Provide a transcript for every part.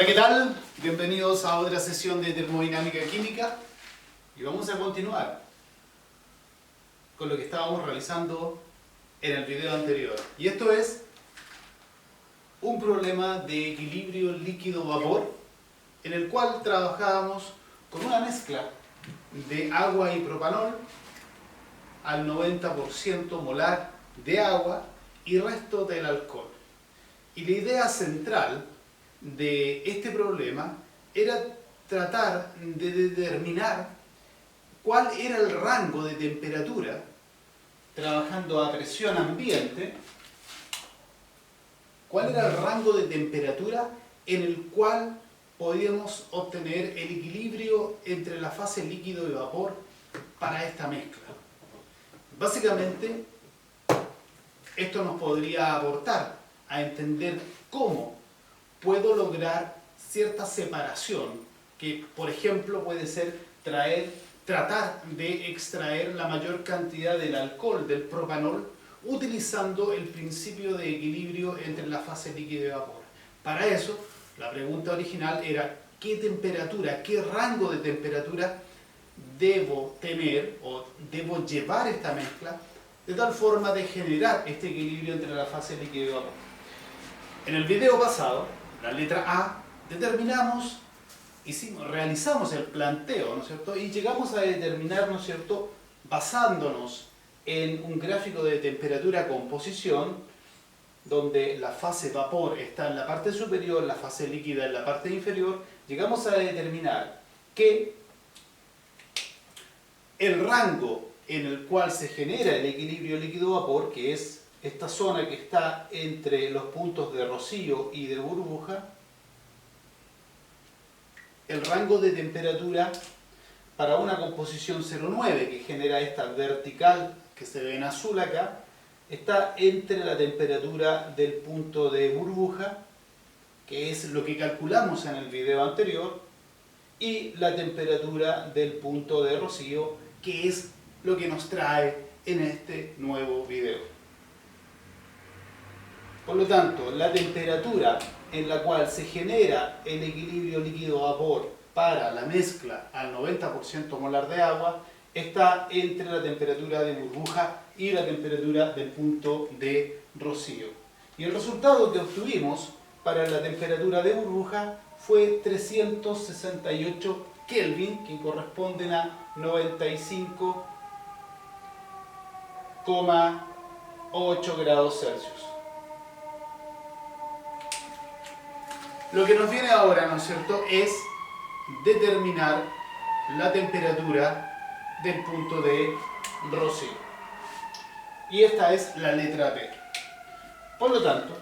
Hola, ¿qué tal? Bienvenidos a otra sesión de termodinámica química y vamos a continuar con lo que estábamos realizando en el video anterior. Y esto es un problema de equilibrio líquido-vapor en el cual trabajábamos con una mezcla de agua y propanol al 90% molar de agua y resto del alcohol. Y la idea central de este problema era tratar de determinar cuál era el rango de temperatura, trabajando a presión ambiente, cuál era el rango de temperatura en el cual podíamos obtener el equilibrio entre la fase líquido y vapor para esta mezcla. Básicamente, esto nos podría aportar a entender cómo puedo lograr cierta separación, que por ejemplo puede ser tratar de extraer la mayor cantidad del alcohol, del propanol, utilizando el principio de equilibrio entre la fase líquida y vapor. Para eso, la pregunta original era ¿qué temperatura, qué rango de temperatura debo tener o debo llevar esta mezcla de tal forma de generar este equilibrio entre la fase líquida y vapor? En el video pasado, la letra A, realizamos el planteo, ¿no es cierto? Y llegamos a determinar, ¿no es cierto?, basándonos en un gráfico de temperatura-composición, donde la fase vapor está en la parte superior, la fase líquida en la parte inferior, llegamos a determinar que el rango en el cual se genera el equilibrio líquido-vapor, que es esta zona que está entre los puntos de rocío y de burbuja, el rango de temperatura para una composición 0,9 que genera esta vertical que se ve en azul acá, está entre la temperatura del punto de burbuja, que es lo que calculamos en el video anterior, y la temperatura del punto de rocío, que es lo que nos trae en este nuevo video. Por lo tanto, la temperatura en la cual se genera el equilibrio líquido-vapor para la mezcla al 90% molar de agua está entre la temperatura de burbuja y la temperatura del punto de rocío. Y el resultado que obtuvimos para la temperatura de burbuja fue 368 Kelvin, que corresponden a 95,8 grados Celsius. Lo que nos viene ahora, ¿no es cierto?, es determinar la temperatura del punto de rocío. Y esta es la letra B. Por lo tanto,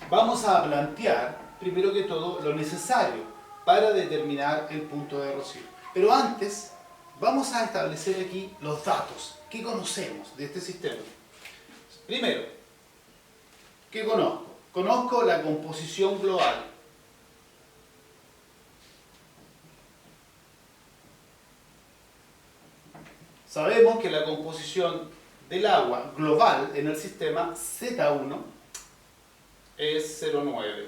vamos a plantear, primero que todo, lo necesario para determinar el punto de rocío. Pero antes, vamos a establecer aquí los datos que conocemos de este sistema. Primero, ¿qué conozco? Conozco la composición global. Sabemos que la composición del agua global en el sistema Z1 es 0,9.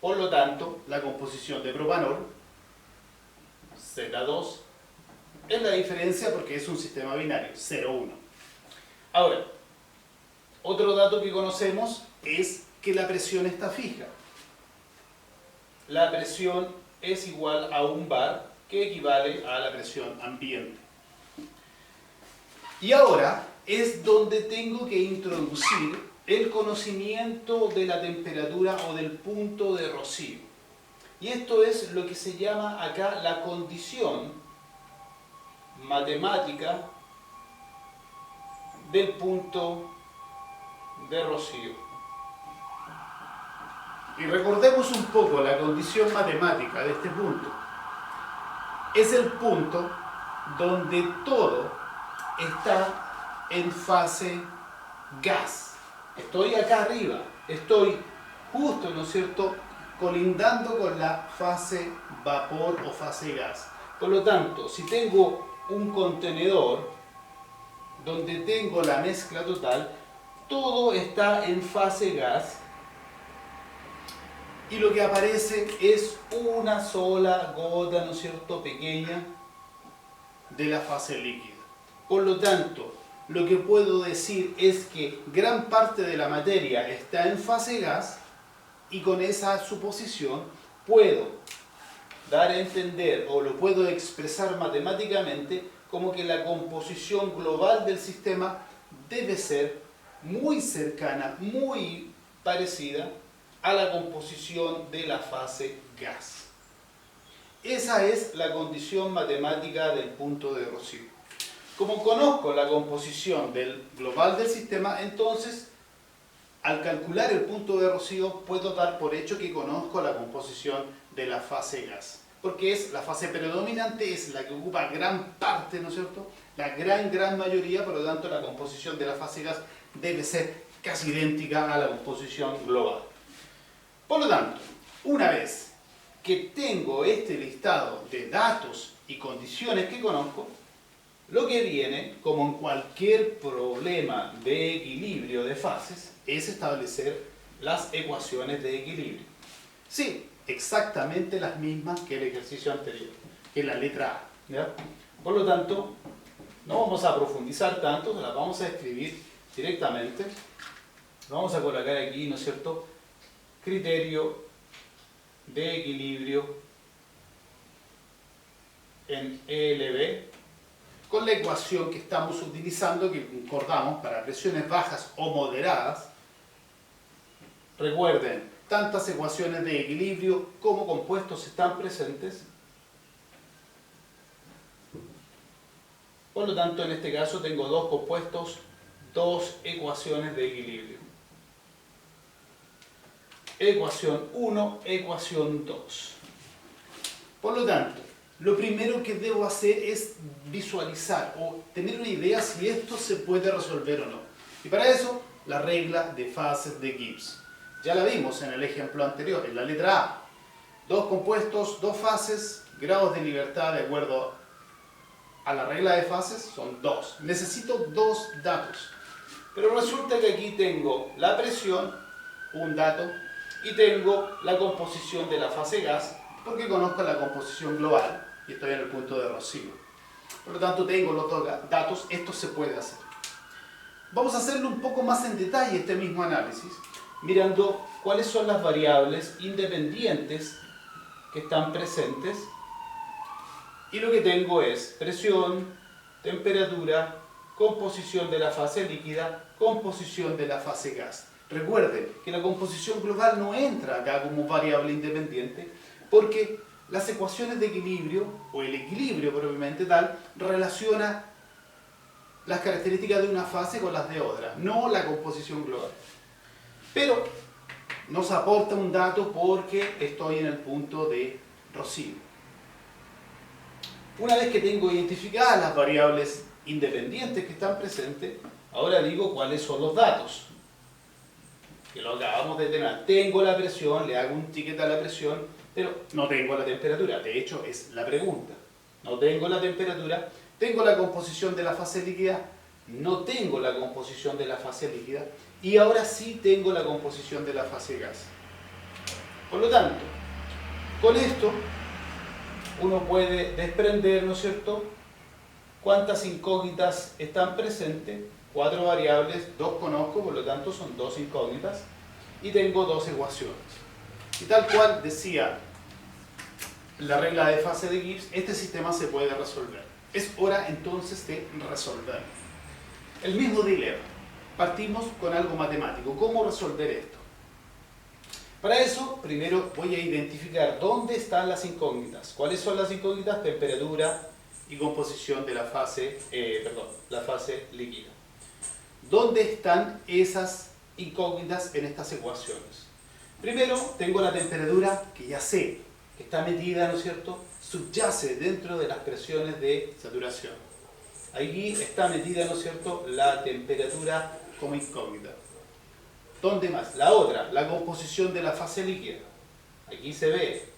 Por lo tanto, la composición de propanol, Z2, es la diferencia porque es un sistema binario, 0,1. Ahora, otro dato que conocemos es que la presión está fija. La presión es igual a un bar, que equivale a la presión ambiente. Y ahora es donde tengo que introducir el conocimiento de la temperatura o del punto de rocío. Y esto es lo que se llama acá la condición matemática del punto de rocío. Y recordemos un poco la condición matemática de este punto. Es el punto donde todo está en fase gas. Estoy acá arriba, estoy justo, ¿no es cierto?, colindando con la fase vapor o fase gas. Por lo tanto, si tengo un contenedor donde tengo la mezcla total, todo está en fase gas y lo que aparece es una sola gota, ¿no es cierto?, pequeña de la fase líquida. Por lo tanto, lo que puedo decir es que gran parte de la materia está en fase gas y con esa suposición puedo dar a entender o lo puedo expresar matemáticamente como que la composición global del sistema debe ser muy cercana, muy parecida a la composición de la fase gas. Esa es la condición matemática del punto de Rocío. Como conozco la composición del global del sistema, entonces, al calcular el punto de Rocío, puedo dar por hecho que conozco la composición de la fase gas. Porque es la fase predominante, es la que ocupa gran parte, ¿no es cierto? La gran mayoría, por lo tanto, la composición de la fase gas debe ser casi idéntica a la composición global. Por lo tanto, una vez que tengo este listado de datos y condiciones que conozco, lo que viene, como en cualquier problema de equilibrio de fases, es establecer las ecuaciones de equilibrio. Sí, exactamente las mismas que el ejercicio anterior, que la letra A, ¿ya? Por lo tanto, no vamos a profundizar tanto, las vamos a escribir directamente. Vamos a colocar aquí, ¿no es cierto?, criterio de equilibrio en ELB, con la ecuación que estamos utilizando, que concordamos para presiones bajas o moderadas. Recuerden, tantas ecuaciones de equilibrio como compuestos están presentes. Por lo tanto, en este caso tengo dos compuestos, dos ecuaciones de equilibrio. Ecuación 1, ecuación 2. Por lo tanto, lo primero que debo hacer es visualizar o tener una idea si esto se puede resolver o no. Y para eso, la regla de fases de Gibbs. Ya la vimos en el ejemplo anterior, en la letra A. Dos compuestos, dos fases, grados de libertad de acuerdo a la regla de fases son 2. Necesito dos datos. Pero resulta que aquí tengo la presión, un dato, y tengo la composición de la fase gas, porque conozco la composición global y estoy en el punto de Rocío. Por lo tanto, tengo los dos datos, esto se puede hacer. Vamos a hacerlo un poco más en detalle este mismo análisis, mirando cuáles son las variables independientes que están presentes. Y lo que tengo es presión, temperatura, composición de la fase líquida, composición de la fase gas. Recuerden que la composición global no entra acá como variable independiente porque las ecuaciones de equilibrio, o el equilibrio propiamente tal, relaciona las características de una fase con las de otra, no la composición global. Pero nos aporta un dato porque estoy en el punto de Rocío. Una vez que tengo identificadas las variables independientes que están presentes, ahora digo cuáles son los datos. Que lo acabamos de tener. Tengo la presión, le hago un ticket a la presión, pero no tengo la temperatura. De hecho, es la pregunta. No tengo la temperatura, tengo la composición de la fase líquida, no tengo la composición de la fase líquida, y ahora sí tengo la composición de la fase gas. Por lo tanto, con esto uno puede desprender, ¿no es cierto?, cuántas incógnitas están presentes. 4 variables, 2 conozco, por lo tanto son 2 incógnitas, y tengo 2 ecuaciones. Y tal cual decía la regla de fase de Gibbs, este sistema se puede resolver. Es hora entonces de resolver. El mismo dilema. Partimos con algo matemático. ¿Cómo resolver esto? Para eso, primero voy a identificar dónde están las incógnitas. ¿Cuáles son las incógnitas? Temperatura y composición de la fase líquida. ¿Dónde están esas incógnitas en estas ecuaciones? Primero, tengo la temperatura, que ya sé, que está metida, ¿no es cierto?, subyace dentro de las presiones de saturación. Allí está metida, ¿no es cierto?, la temperatura como incógnita. ¿Dónde más? La otra, la composición de la fase líquida. Aquí se ve.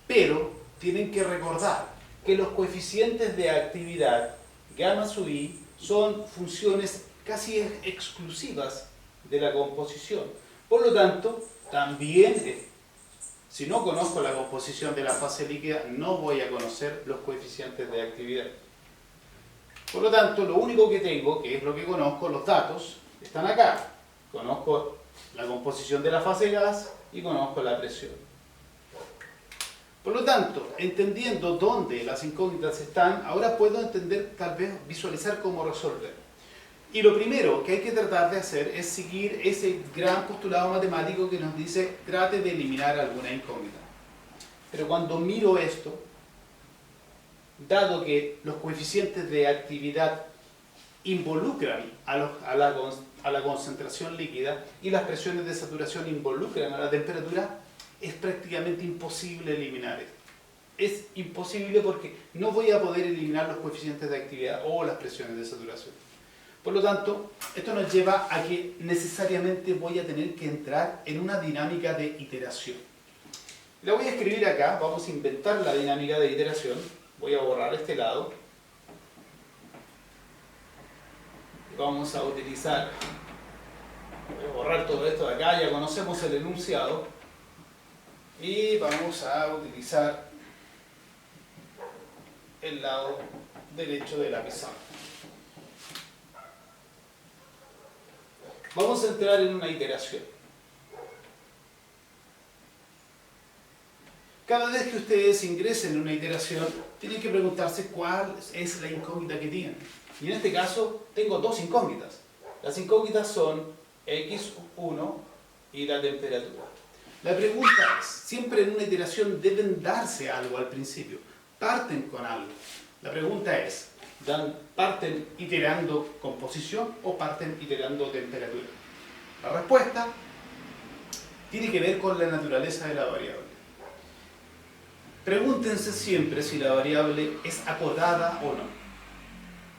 Pero tienen que recordar que los coeficientes de actividad gamma sub i son funciones casi exclusivas de la composición. Por lo tanto, también, si no conozco la composición de la fase líquida, no voy a conocer los coeficientes de actividad. Por lo tanto, lo único que tengo, que es lo que conozco, los datos, están acá. Conozco la composición de la fase gas y conozco la presión. Por lo tanto, entendiendo dónde las incógnitas están, ahora puedo entender, tal vez, visualizar cómo resolver. Y lo primero que hay que tratar de hacer es seguir ese gran postulado matemático que nos dice, trate de eliminar alguna incógnita. Pero cuando miro esto, dado que los coeficientes de actividad involucran a la concentración líquida y las presiones de saturación involucran a la temperatura, es prácticamente imposible eliminar esto. Es imposible porque no voy a poder eliminar los coeficientes de actividad o las presiones de saturación. Por lo tanto, esto nos lleva a que necesariamente voy a tener que entrar en una dinámica de iteración. La voy a escribir acá, vamos a inventar la dinámica de iteración. Voy a borrar este lado. Vamos a utilizar, voy a borrar todo esto de acá, ya conocemos el enunciado. Y vamos a utilizar el lado derecho de la pizarra. Vamos a entrar en una iteración. Cada vez que ustedes ingresen en una iteración, tienen que preguntarse cuál es la incógnita que tienen. Y en este caso, tengo dos incógnitas. Las incógnitas son x1 y la temperatura. La pregunta es, siempre en una iteración deben darse algo al principio. Parten con algo. La pregunta es, ¿parten iterando composición o parten iterando temperatura? La respuesta tiene que ver con la naturaleza de la variable. Pregúntense siempre si la variable es acotada o no.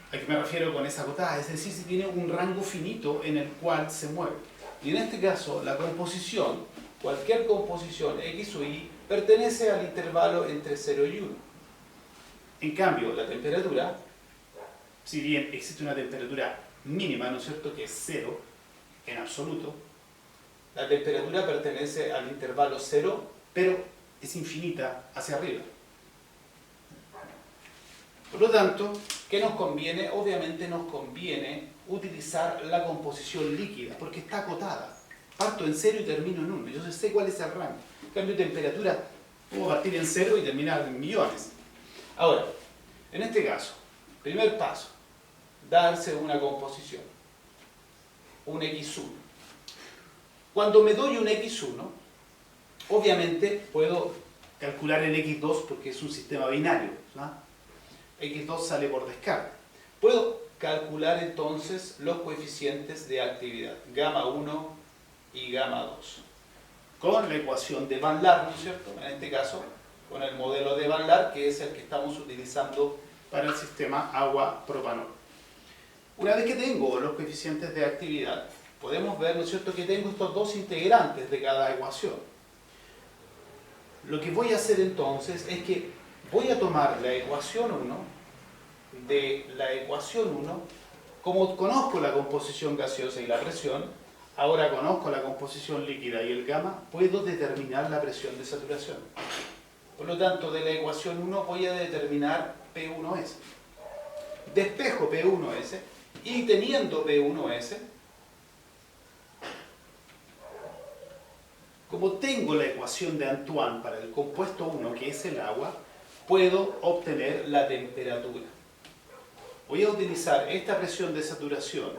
¿A qué me refiero con esa acotada? Es decir, si tiene un rango finito en el cual se mueve. Y en este caso, la composición, cualquier composición x o y, pertenece al intervalo entre 0 y 1. En cambio, la temperatura, si bien existe una temperatura mínima, ¿no es cierto?, que es 0 en absoluto, la temperatura pertenece al intervalo 0, pero es infinita hacia arriba. Por lo tanto, ¿qué nos conviene? Obviamente nos conviene utilizar la composición líquida, porque está acotada. Parto en 0 y termino en 1. Yo sé cuál es el rango. En cambio, temperatura, puedo partir en 0 y terminar en millones. Ahora, en este caso, primer paso, darse una composición, un x1. Cuando me doy un x1, obviamente puedo calcular el x2 porque es un sistema binario, ¿no? X2 sale por descarte. Puedo calcular entonces los coeficientes de actividad, gamma 1 y gamma 2, con la ecuación de Van Laar, ¿no es cierto? En este caso, con el modelo de Van Laar, que es el que estamos utilizando para el sistema agua-propanol. Una vez que tengo los coeficientes de actividad, podemos ver, ¿no es cierto?, que tengo estos dos integrantes de cada ecuación. Lo que voy a hacer entonces es que voy a tomar la ecuación 1 de la ecuación 1, como conozco la composición gaseosa y la presión, ahora conozco la composición líquida y el gamma, puedo determinar la presión de saturación. Por lo tanto, de la ecuación 1 voy a determinar P1S. Despejo P1S y teniendo P1S, como tengo la ecuación de Antoine para el compuesto 1, que es el agua, puedo obtener la temperatura. Voy a utilizar esta presión de saturación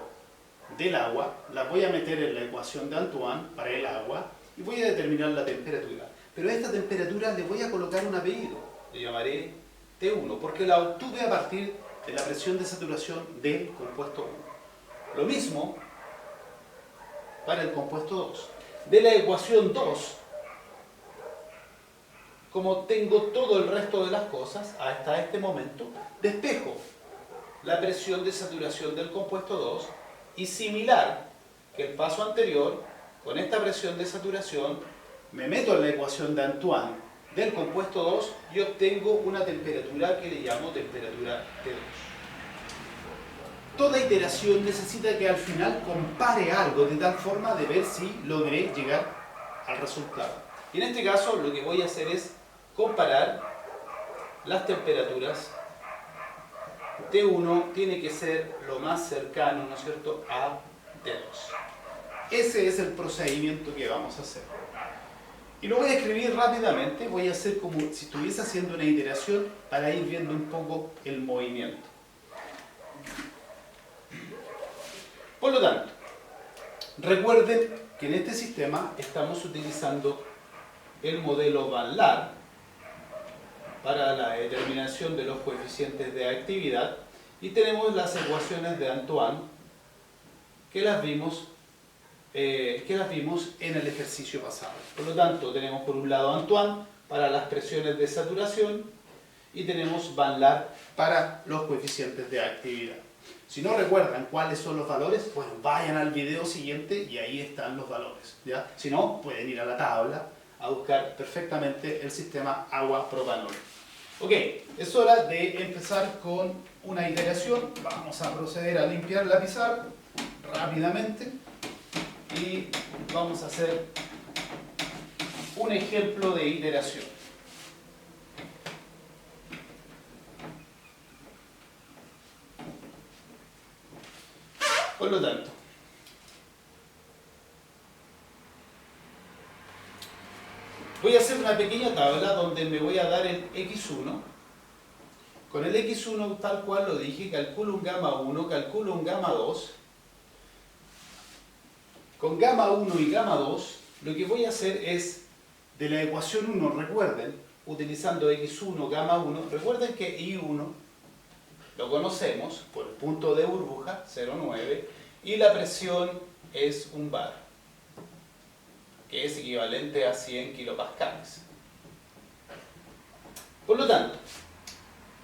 del agua, la voy a meter en la ecuación de Antoine para el agua y voy a determinar la temperatura. Pero a esta temperatura le voy a colocar un apellido, le llamaré T1, porque la obtuve a partir de la presión de saturación del compuesto 1. Lo mismo para el compuesto 2. De la ecuación 2, como tengo todo el resto de las cosas hasta este momento, despejo la presión de saturación del compuesto 2 y similar que el paso anterior, con esta presión de saturación, me meto en la ecuación de Antoine del compuesto 2 y obtengo una temperatura que le llamo temperatura T2. toda iteración necesita que al final compare algo de tal forma de ver si logré llegar al resultado. Y en este caso lo que voy a hacer es comparar las temperaturas. T1 tiene que ser lo más cercano, ¿no es cierto?, a T2. Ese es el procedimiento que vamos a hacer. Y lo voy a escribir rápidamente, voy a hacer como si estuviese haciendo una iteración para ir viendo un poco el movimiento. Por lo tanto, recuerden que en este sistema estamos utilizando el modelo Van Laar para la determinación de los coeficientes de actividad y tenemos las ecuaciones de Antoine que las vimos en el ejercicio pasado. Por lo tanto, tenemos por un lado Antoine para las presiones de saturación y tenemos Van Laar para los coeficientes de actividad. Si no recuerdan cuáles son los valores, pues vayan al video siguiente y ahí están los valores, ¿ya? Si no, pueden ir a la tabla a buscar perfectamente el sistema agua-propanol. Ok, es hora de empezar con una iteración. Vamos a proceder a limpiar la pizarra rápidamente y vamos a hacer un ejemplo de iteración. Por lo tanto, voy a hacer una pequeña tabla donde me voy a dar el X1. Con el X1, tal cual lo dije, calculo un gamma 1, calculo un gamma 2. Con gamma 1 y gamma 2, lo que voy a hacer es, de la ecuación 1, recuerden, utilizando X1, gamma 1, recuerden que I1 lo conocemos por el punto de burbuja, 0,9, y la presión es un bar, que es equivalente a 100 kilopascales. Por lo tanto,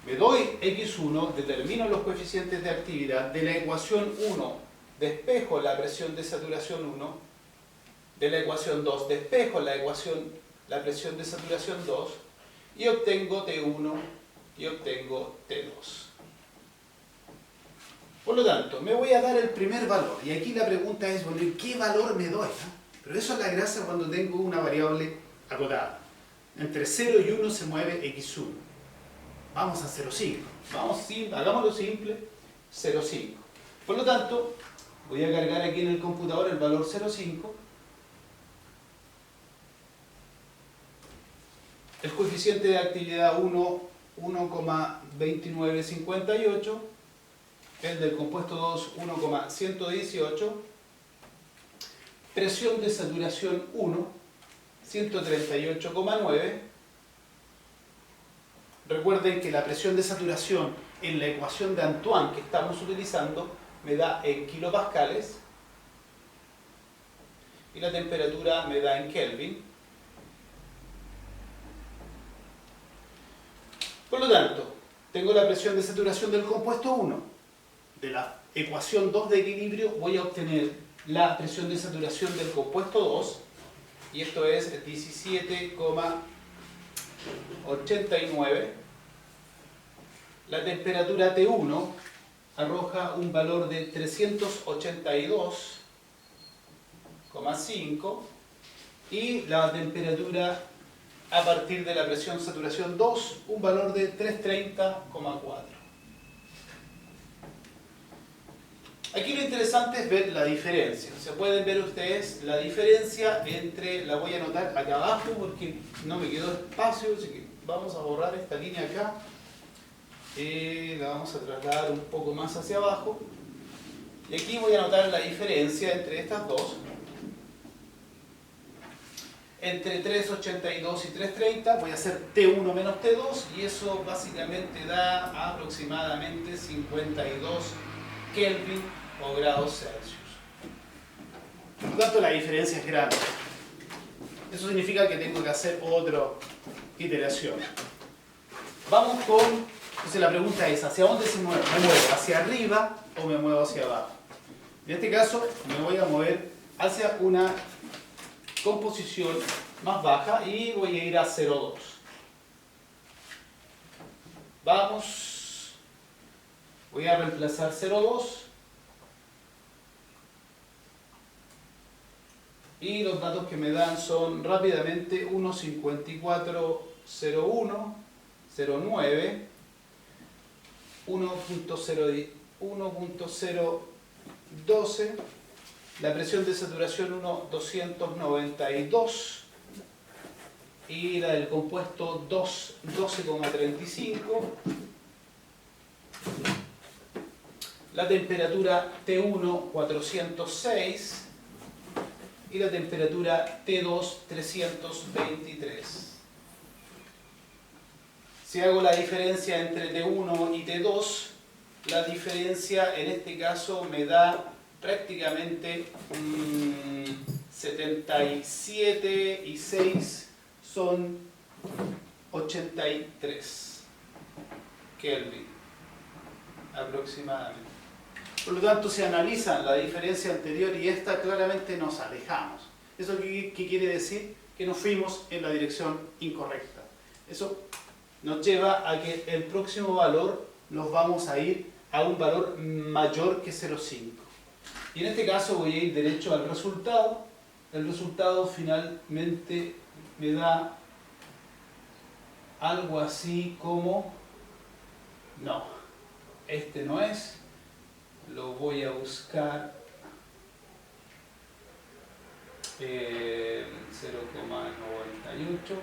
me doy X1, determino los coeficientes de actividad, de la ecuación 1 despejo la presión de saturación 1, de la ecuación 2 despejo la presión de saturación 2 y obtengo T1 y obtengo T2. Por lo tanto, me voy a dar el primer valor y aquí la pregunta es, bueno, ¿qué valor me doy? Pero eso es la gracia cuando tengo una variable acotada. Entre 0 y 1 se mueve X1. Vamos a 0,5. Hagámoslo simple, 0,5. Por lo tanto, voy a cargar aquí en el computador el valor 0,5. El coeficiente de actividad 1, 1,2958. El del compuesto 2, 1,118. Presión de saturación 1, 138,9. Recuerden que la presión de saturación en la ecuación de Antoine que estamos utilizando me da en kilopascales y la temperatura me da en Kelvin. Por lo tanto, tengo la presión de saturación del compuesto 1. De la ecuación 2 de equilibrio voy a obtener la presión de saturación del compuesto 2 y esto es 17,89. La temperatura T1 arroja un valor de 382,5 y la temperatura a partir de la presión saturación 2 un valor de 330,4. Aquí lo interesante es ver la diferencia. Se pueden ver ustedes la diferencia entre, la voy a anotar acá abajo porque no me quedó espacio, así que vamos a borrar esta línea acá. La vamos a trasladar un poco más hacia abajo. Y aquí voy a anotar la diferencia entre estas dos. Entre 382 y 330 voy a hacer T1 menos T2 y eso básicamente da aproximadamente 52 Kelvin o grados Celsius. Por lo tanto, la diferencia es grande. Eso significa que tengo que hacer otra iteración. Vamos con... Entonces la pregunta es, ¿hacia dónde se mueve? ¿Me muevo hacia arriba o me muevo hacia abajo? En este caso, me voy a mover hacia una composición más baja y voy a ir a 0,2. Vamos... Voy a reemplazar 0,2 Y los datos que me dan son rápidamente 1.540109, 1.012, la presión de saturación 1.292 y la del compuesto 12,35, la temperatura T1 406 y la temperatura T2 323. Si hago la diferencia entre T1 y T2, la diferencia en este caso me da prácticamente 77 y 6 son 83 Kelvin aproximadamente. Por lo tanto, si analizan la diferencia anterior y esta, claramente nos alejamos. ¿Eso qué quiere decir? Que nos fuimos en la dirección incorrecta. Eso nos lleva a que el próximo valor nos vamos a ir a un valor mayor que 0,5. Y en este caso voy a ir derecho al resultado. El resultado finalmente me da algo así como... No, este no es. Lo voy a buscar 0,98,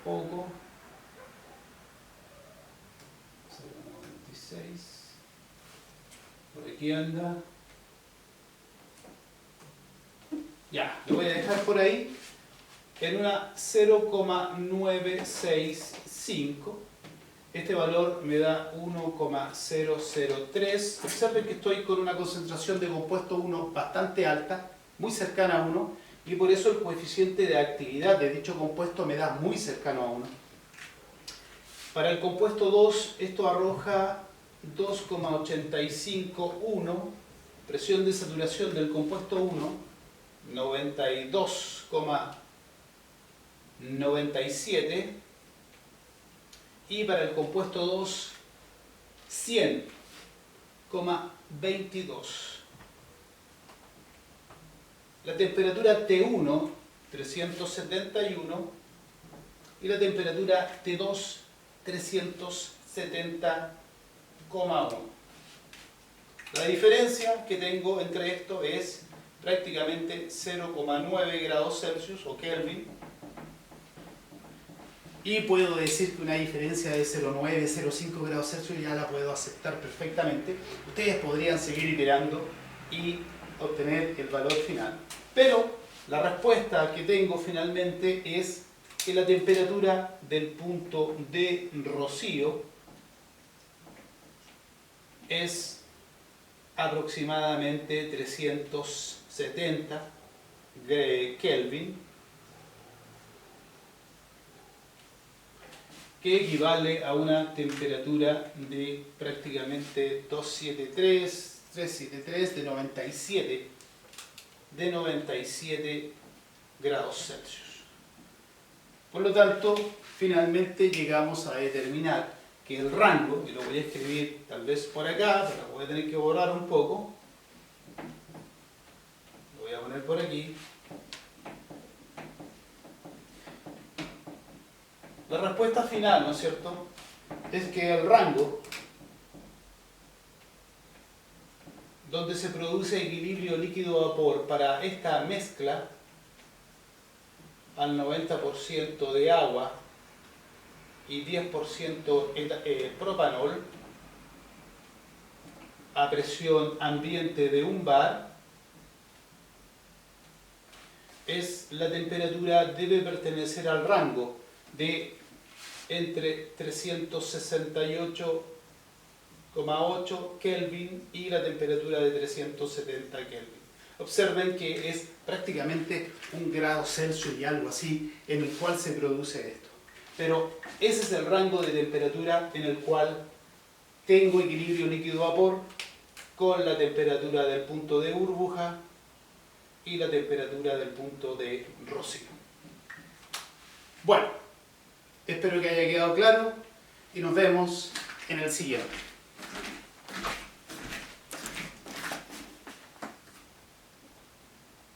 tampoco, 0,96, por aquí anda, ya, lo voy a dejar por ahí en una 0,965. Este valor me da 1,003. Observen que estoy con una concentración de compuesto 1 bastante alta, muy cercana a 1, y por eso el coeficiente de actividad de dicho compuesto me da muy cercano a 1. Para el compuesto 2, esto arroja 2,851, presión de saturación del compuesto 1, 92,97, y para el compuesto 2, 100,22. La temperatura T1, 371, y la temperatura T2, 370,1. La diferencia que tengo entre esto es prácticamente 0,9 grados Celsius o Kelvin. Y puedo decir que una diferencia de 0,9, 0,5 grados Celsius ya la puedo aceptar perfectamente. Ustedes podrían seguir iterando y obtener el valor final. Pero la respuesta que tengo finalmente es que la temperatura del punto de rocío es aproximadamente 370 Kelvin, que equivale a una temperatura de prácticamente 373 de 97 grados Celsius. Por lo tanto, finalmente llegamos a determinar que el rango, y lo voy a escribir tal vez por acá, pero voy a tener que borrar un poco, lo voy a poner por aquí. La respuesta final, ¿no es cierto?, es que el rango donde se produce equilibrio líquido-vapor para esta mezcla al 90% de agua y 10% propanol a presión ambiente de un bar, es la temperatura debe pertenecer al rango de entre 368,8 Kelvin y la temperatura de 370 Kelvin. Observen que es prácticamente un grado Celsius y algo así en el cual se produce esto. Pero ese es el rango de temperatura en el cual tengo equilibrio líquido-vapor con la temperatura del punto de burbuja y la temperatura del punto de rocío. Bueno, espero que haya quedado claro y nos vemos en el siguiente.